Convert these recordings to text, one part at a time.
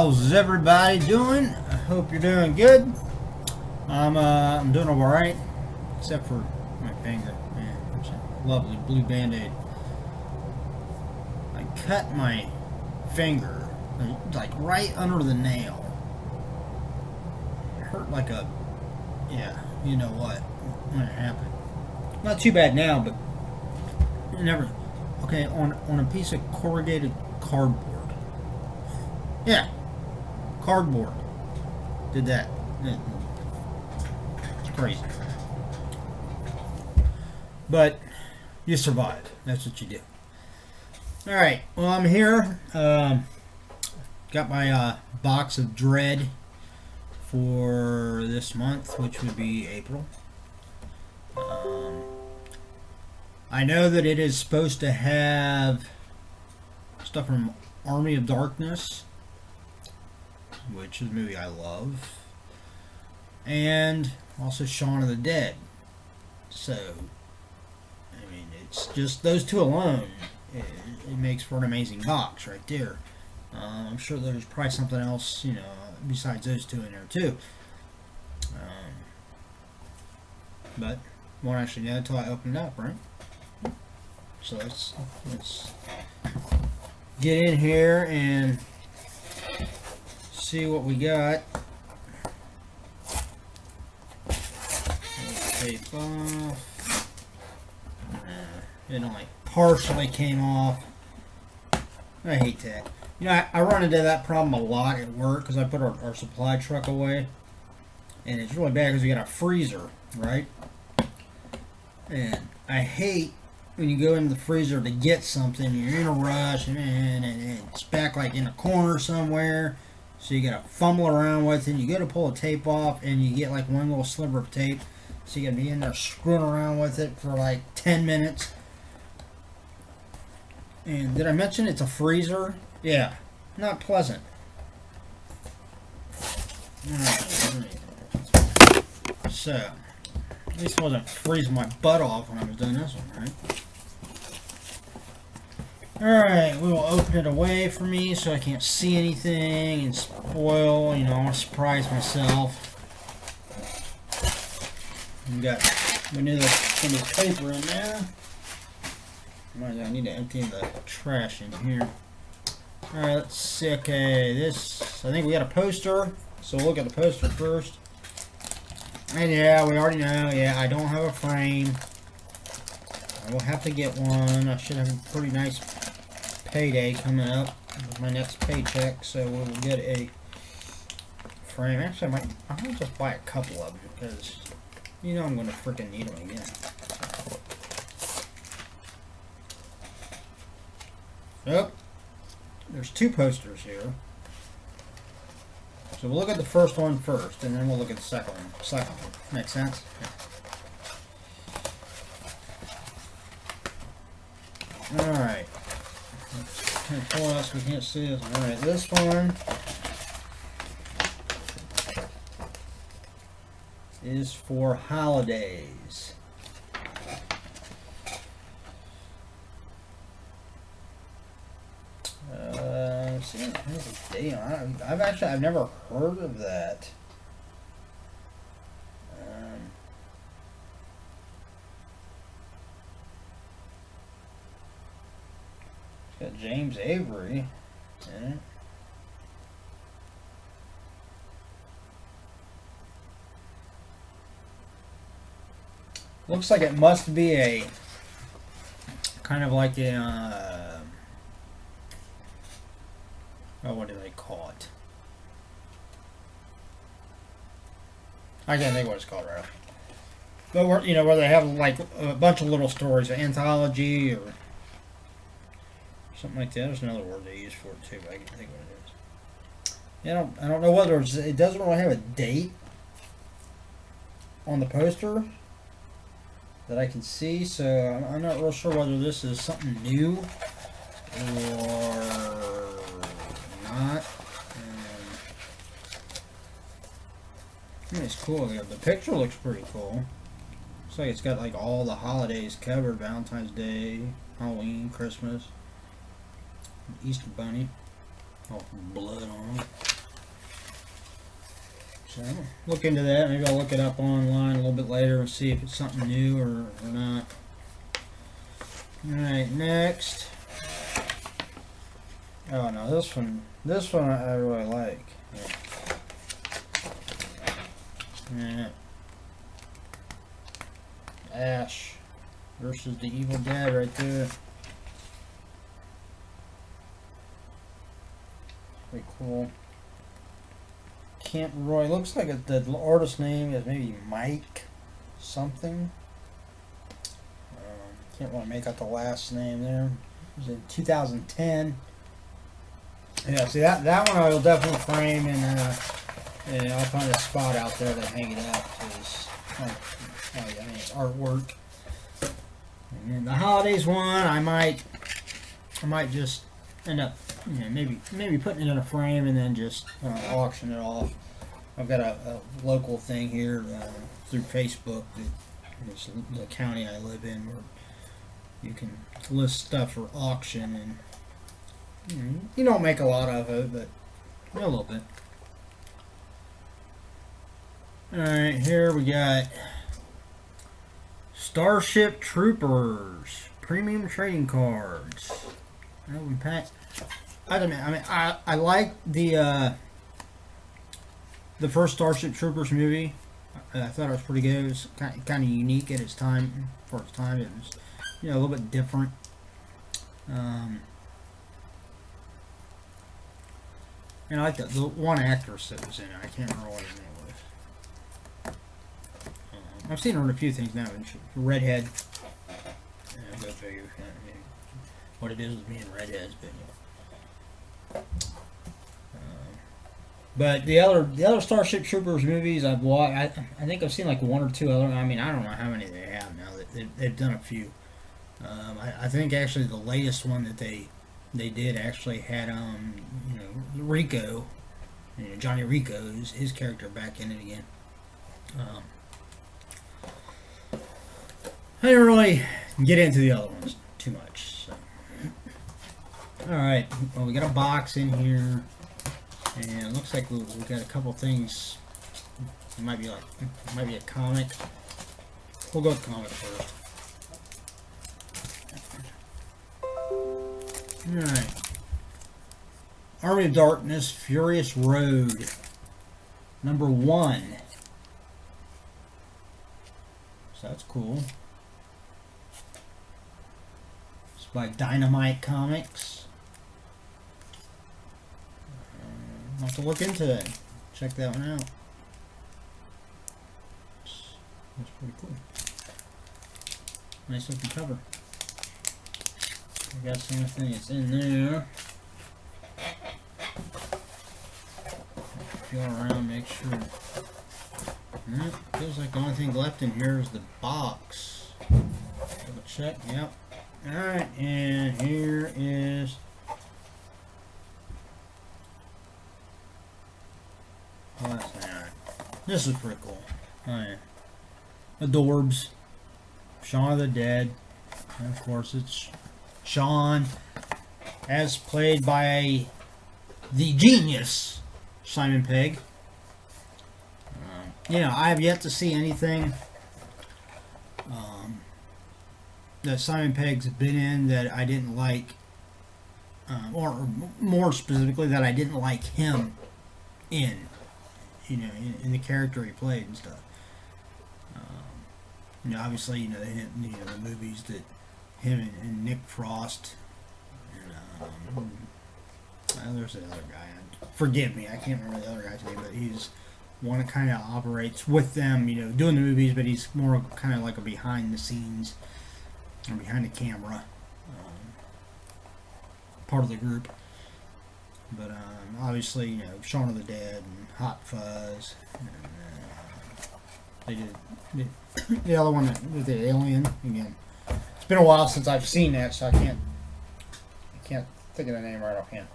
How's everybody doing? I hope you're doing good. I'm doing all right, except for my finger. Man, there's a lovely blue band-aid. I cut my finger, like right under the nail. It hurt like a, yeah, you know what, when it happened. Not too bad now, but it never. Okay, on a piece of corrugated cardboard. Yeah, cardboard. Did that. It's crazy. But you survive. That's what you do. Alright, well, I'm here. Got my box of dread for this month, which would be April. I know that it is supposed to have stuff from Army of Darkness, which is a movie I love, and also Shaun of the Dead. So, I mean, it's just those two alone. It makes for an amazing box right there. I'm sure there's probably something else, besides those two in there too. But won't actually know until I open it up, right? So let's get in here and see what we got. Tape off. It only partially came off. I hate that. I run into that problem a lot at work because I put our supply truck away, and it's really bad because we got a freezer, right? And I hate when you go into the freezer to get something, you're in a rush, and it's back like in a corner somewhere, so you gotta fumble around with it. You go to pull a tape off, and you get like one little sliver of tape, so you gotta be in there screwing around with it for like 10 minutes. And did I mention it's a freezer? Yeah, not pleasant. So, at least I wasn't freezing my butt off when I was doing this one, right? Alright, we will open it away from me so I can't see anything and spoil, I want to surprise myself. We need some of the paper in there. I need to empty the trash in here. Alright, let's see. Okay, I think we got a poster, so we'll look at the poster first. And yeah, we already know, I don't have a frame. I will have to get one. I should have a pretty nice payday coming up with my next paycheck, so we will get a frame. Actually, I might just buy a couple of them because I'm going to freaking need them again. Yep, there's two posters here. So we'll look at the first one first, and then we'll look at the second one. Make sense? Yeah. Alright. Pull out so we can't see this. Alright, this one is for holidays. See, there's a date on it. I've never heard of that. It's got James Avery in it. Looks like it must be a kind of like a what do they call it? I can't think what it's called right now. But where they have like a bunch of little stories, an anthology or something like that. There's another word they use for it too, but I can't think what it is. I don't know whether it doesn't really have a date on the poster that I can see, so I'm not real sure whether this is something new or not. It's cool. The picture looks pretty cool. Looks like it's got like all the holidays covered: Valentine's Day, Halloween, Christmas, Easter Bunny. All blood on them. So look into that. Maybe I'll look it up online a little bit later and see if it's something new or not. Alright, next. Oh no, this one I really like. Yeah. Ash versus the Evil Dead right there. Pretty cool. Kent Roy. Looks like the artist name is maybe Mike something. Can't really make out the last name there. It was in 2010. Yeah, see that one I will definitely frame and I'll find a spot out there to hang it up because it's artwork. And then the holidays one, I might just end up, maybe putting it in a frame and then just auction it off. I've got a local thing here through Facebook that is the county I live in where you can list stuff for auction, and you don't make a lot of it, but a little bit. Alright, here we got Starship Troopers premium trading cards. We pack. I like the first Starship Troopers movie. I thought it was pretty good. It was kind of unique at its time. For its time, it was a little bit different. And I like the one actress that was in it. I can't remember what his name was. I've seen her in a few things now. And redhead. Go figure. What it is with me and redheads, but the other Starship Troopers movies I've watched, I think I've seen like one or two other. I mean, I don't know how many they have now. They've done a few. I think actually the latest one that they did actually had Rico, Johnny Rico, his character back in it again. I didn't really get into the other ones too much. So. All right, well, we got a box in here, and it looks like we got a couple things. It might be a comic. We'll go with comic first. All right, Army of Darkness, Furious Road, #1. So that's cool. It's by Dynamite Comics. I'll have to look into that. Check that one out. That's pretty cool. Nice looking cover. I got something that's in there. Feel around, make sure. Feels like the only thing left in here is the box. Double check. Yep. Alright, and here is this is pretty cool. Oh yeah. Adorbs. Shaun of the Dead. And of course it's Shaun, as played by the genius Simon Pegg. I have yet to see anything that Simon Pegg's been in that I didn't like, or more specifically that I didn't like him in, in the character he played and stuff. Obviously, the movies that him and Nick Frost and there's the other guy. Forgive me, I can't remember the other guy's name, but he's one that kind of operates with them, doing the movies, but he's more kind of like a behind the scenes or behind the camera part of the group. But obviously, Shaun of the Dead and Hot Fuzz. And, they did the other one with the alien again. It's been a while since I've seen that, so I can't think of the name right offhand.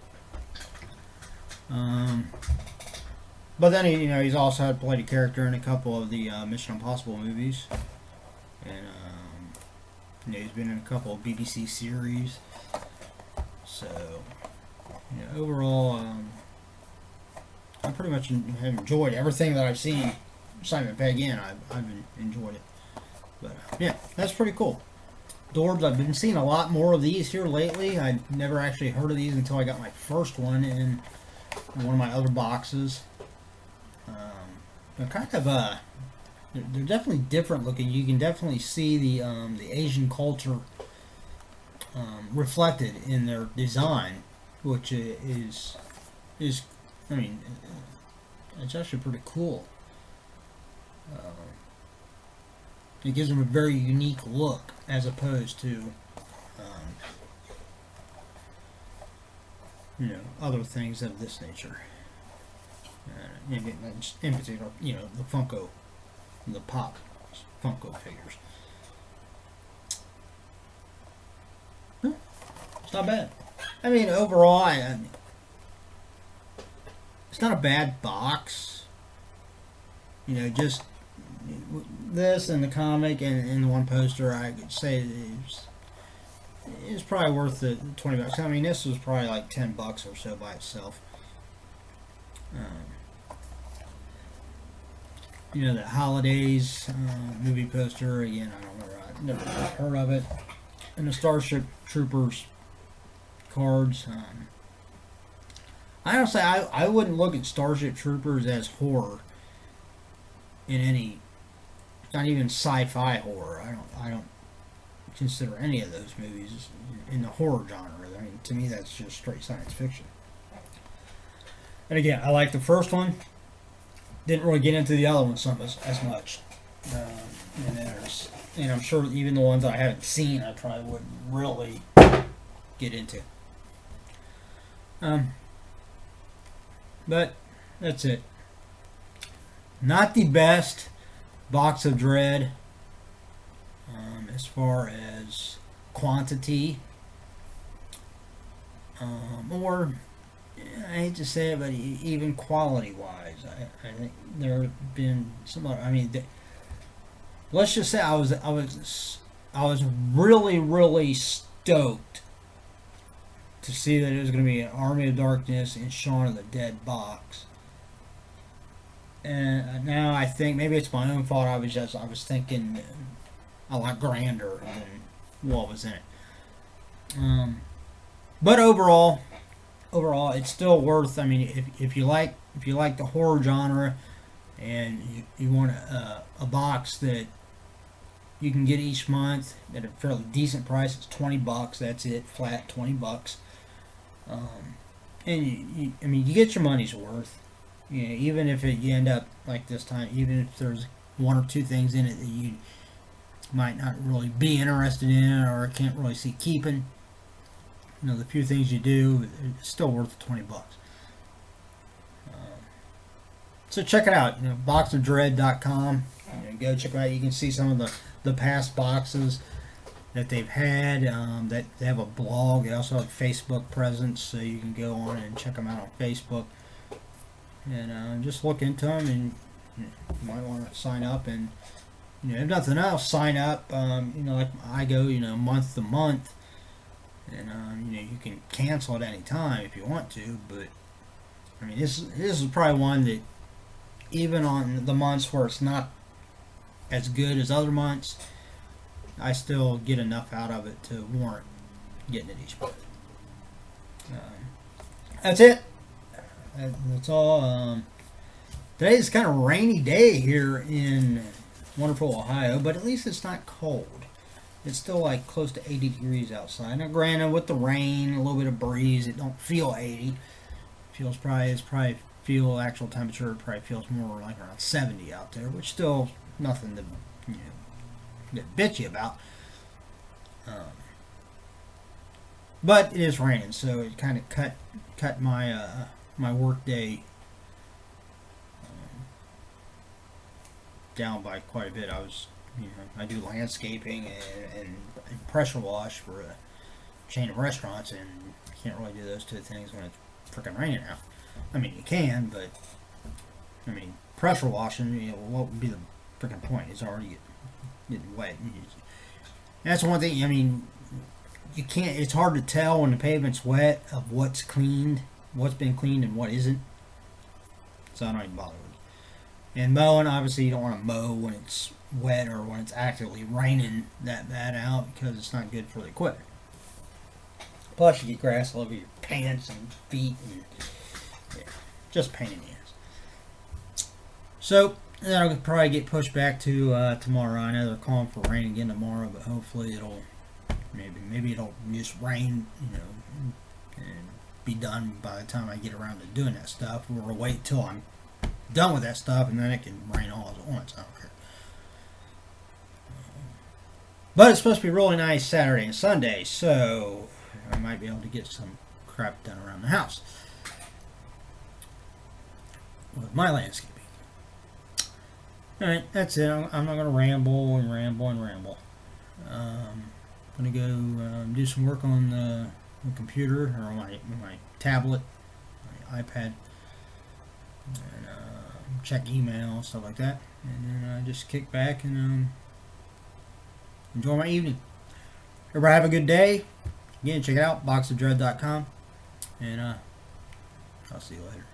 But then he's also had played a character in a couple of the Mission Impossible movies, and he's been in a couple of BBC series. So overall, I pretty much have enjoyed everything that I've seen Simon Pegg in. I've enjoyed it. But yeah, that's pretty cool. Doors, I've been seeing a lot more of these here lately. I never actually heard of these until I got my first one in one of my other boxes. They're kind of they're definitely different looking. You can definitely see the Asian culture reflected in their design, which is I mean, it's actually pretty cool. It gives them a very unique look as opposed to other things of this nature. In particular, the Funko, the Pop Funko figures. It's not bad. I mean, overall, it's not a bad box. Just this and the comic and the one poster, I could say it's probably worth the $20. I mean, this was probably like $10 or so by itself. The holidays movie poster again. I don't remember. I've never heard of it. And the Starship Troopers cards. I honestly, I wouldn't look at Starship Troopers as horror in any, not even sci-fi horror. I don't consider any of those movies in the horror genre. I mean, to me, that's just straight science fiction. And again, I like the first one. Didn't really get into the other one as much. And I'm sure even the ones I haven't seen, I probably wouldn't really get into. But that's it. Not the best box of Dread as far as quantity, or I hate to say it, but even quality-wise, I think there have been some other. I mean, let's just say I was really stoked to see that it was going to be an Army of Darkness and Shaun of the Dead box. And now I think maybe it's my own fault. I was thinking a lot grander than what was in it. But overall, it's still worth. I mean, if you like the horror genre, and you want a box that you can get each month at a fairly decent price, it's $20. That's it, flat $20. And I mean, you get your money's worth. Even if you end up like this time, even if there's one or two things in it that you might not really be interested in or can't really see keeping, the few things you do, it's still worth the $20. So check it out, boxofdread.com. Go check it out. You can see some of the past boxes that they've had. That they have a blog. They also have a Facebook presence, so you can go on and check them out on Facebook. And just look into them, and you might want to sign up. And if nothing else, sign up. Like I go, month to month, and you can cancel at any time if you want to. But I mean, this is probably one that even on the months where it's not as good as other months, I still get enough out of it to warrant getting it each month. That's it. That's all. Today's kind of a rainy day here in wonderful Ohio, but at least it's not cold. It's still like close to 80 degrees outside. Now, granted, with the rain, a little bit of breeze, it don't feel 80. Feel actual temperature. It probably feels more like around 70 out there, which still nothing to get bitchy about. But it is raining, so it kind of cut my my work day down by quite a bit. I do landscaping and pressure wash for a chain of restaurants, and you can't really do those two things when it's freaking raining out. I mean, you can, but I mean, pressure washing, what would be the freaking point? It's already getting wet. That's one thing. I mean, you can't. It's hard to tell when the pavement's wet of what's cleaned, what's been cleaned, and what isn't. so I don't even bother with it. And mowing, obviously, you don't want to mow when it's wet or when it's actively raining that bad out because it's not good for the equipment. Plus, you get grass all over your pants and feet, and yeah, just pain in the ass. So that'll probably get pushed back to tomorrow. I know they're calling for rain again tomorrow, but hopefully it'll maybe it'll just rain, and be done by the time I get around to doing that stuff. We'll wait till I'm done with that stuff, and then it can rain all at once. I don't care. But it's supposed to be really nice Saturday and Sunday, so I might be able to get some crap done around the house with my landscaping. Alright, that's it. I'm not going to ramble and ramble and ramble. I'm going to go do some work on the computer or on my tablet, my iPad, and check email, stuff like that. And then just kick back and enjoy my evening. Everybody have a good day. Again, check it out, boxofdread.com, and I'll see you later.